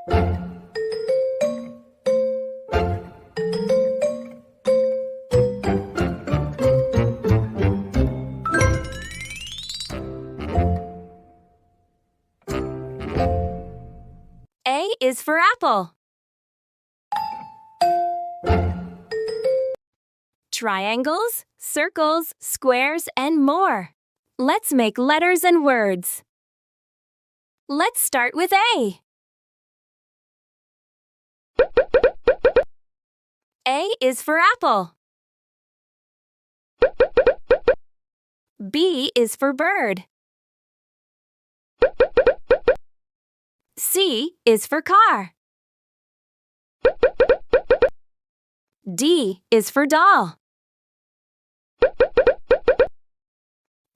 A is for apple. Triangles, circles, squares, and more. Let's make letters and words. Let's start with A. A is for apple. B is for bird. C is for car. D is for doll.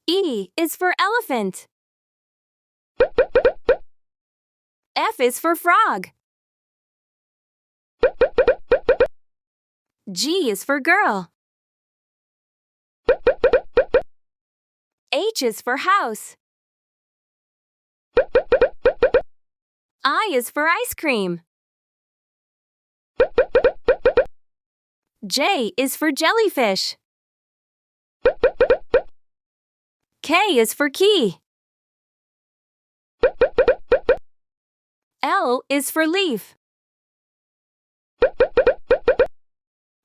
E is for elephant. F is for frog. G is for girl. H is for house. I is for ice cream. J is for jellyfish. K is for key. L is for leaf.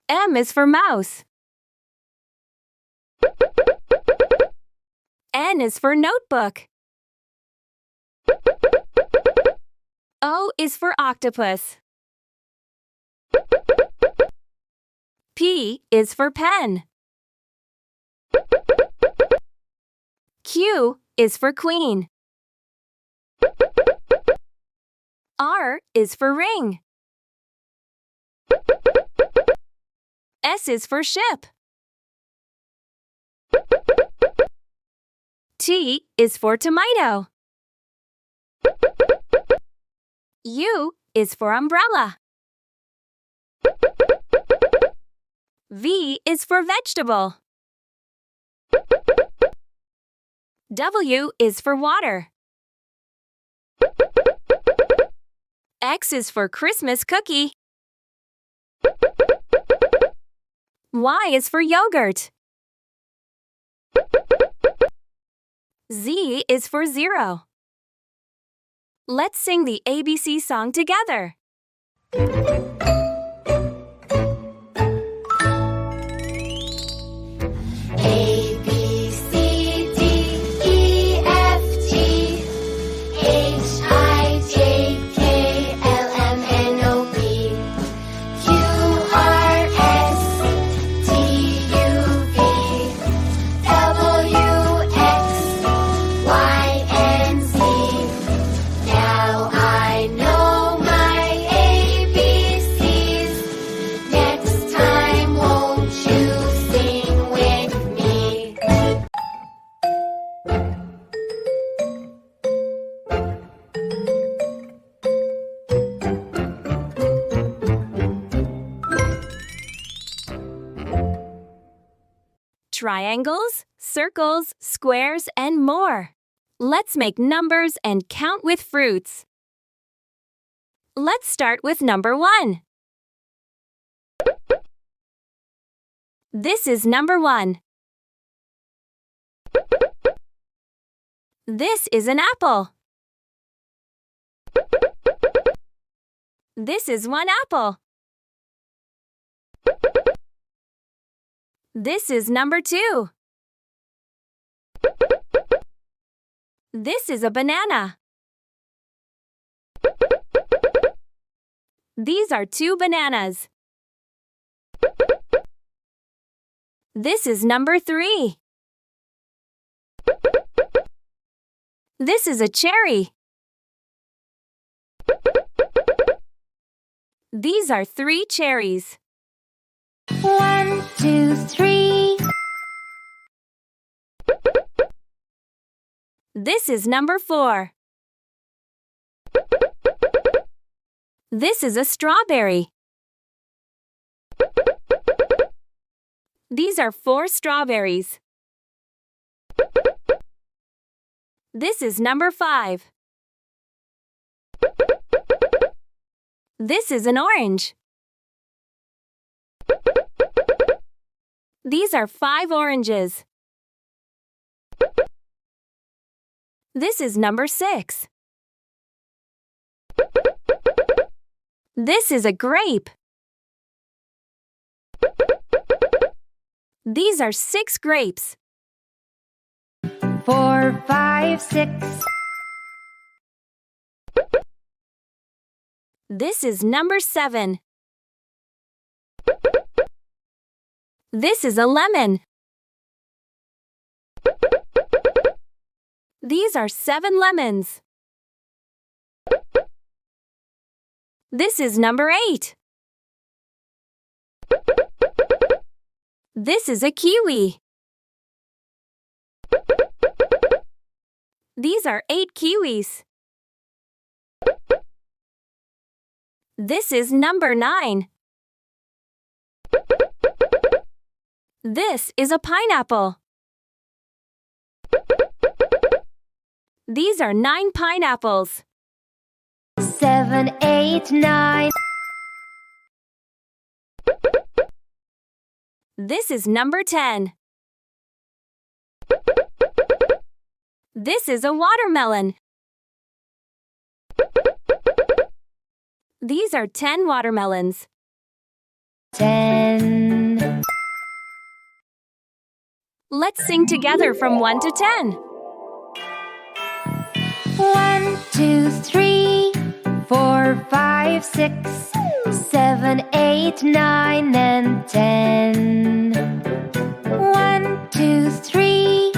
M is for mouse. N is for notebook. O is for octopus. P is for pen. Q is for queen. R is for ring. S is for ship. T is for tomato. U is for umbrella. V is for vegetable. W is for water. X is for Christmas cookie. Y is for yogurt. Z is for zero. Let's sing the ABC song together. Triangles, circles, squares, and more. Let's make numbers and count with fruits. Let's start with number 1. This is number 1. This is an apple. This is one apple. This is number 2. This is a banana. These are 2 bananas. This is number 3. This is a cherry. These are 3 cherries. 1, 2, 3. This is number 4. This is a strawberry. These are 4 strawberries. This is number 5. This is an orange. These are 5 oranges. This is number 6. This is a grape. These are 6 grapes. 4, 5, 6. This is number 7. This is a lemon. These are 7 lemons. This is number 8. This is a kiwi. These are 8 kiwis. This is number 9. This is a pineapple. These are 9 pineapples. 7, 8, 9. This is number 10. This is a watermelon. These are 10 watermelons. 10. Let's sing together from 1 to 10. 1, 2, 3, 4, 5, 6, 7, 8, 9, and 10. 1, 2, 3,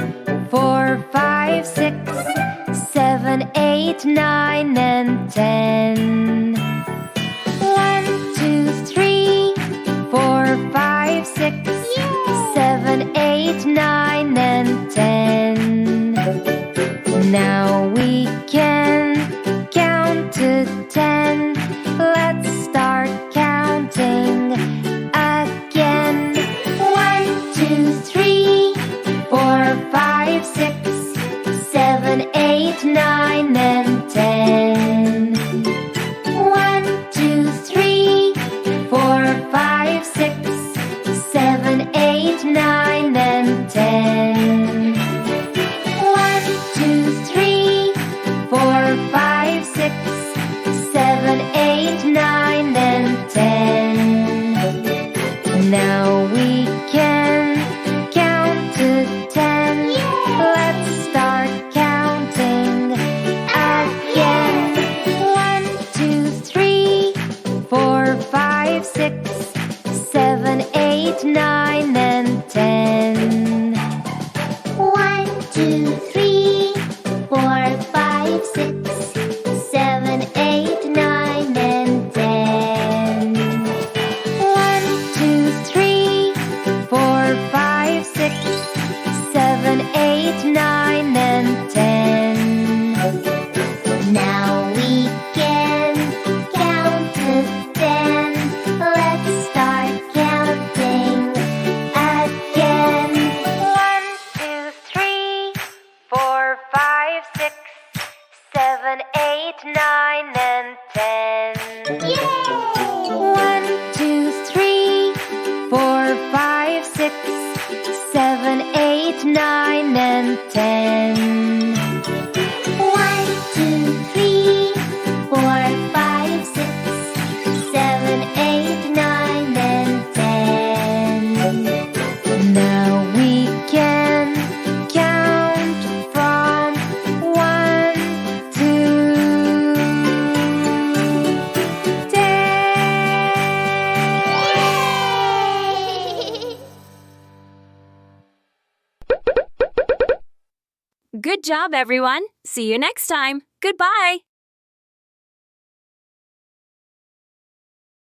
4, 5, 6, 7, 8, 9, and 10. 1, 2, 3, 4, 5, 6, 7, 8, 9, and 10. Now we can count to 10. Let's start counting again. 1, 2, 3, 4, 5, 6, 7, 8, 9, and 10. 1, 2, 3, 4, 5, 6, 7, 8, 9, and 10. 1, 2, 3, 4, 5, 6, 7, 8, 9, and 10. Now we can count to 10. Let's start counting again. 1, 2, 3, 4, 5, 6, 7, 8, 9, and 10. 1, 2, 3, 4, 5, 6, 7, 8, 9, and 10. 1, 2, 3, 4, 5, 6, 7, 8, 9, and 10. Now we can count to 10. Let's start counting again. 1, 2, 3, 4, 5, 6, 7, 8, 9, and 10. Yay! 1, 2, 3, 4, 5, 6, 7, 8, 9, and 10. 1, 2, 3, 4, 5, 6, 7, 8, 9, and 10. Now we can count from 1 to 10. Good job, everyone. See you next time. Goodbye.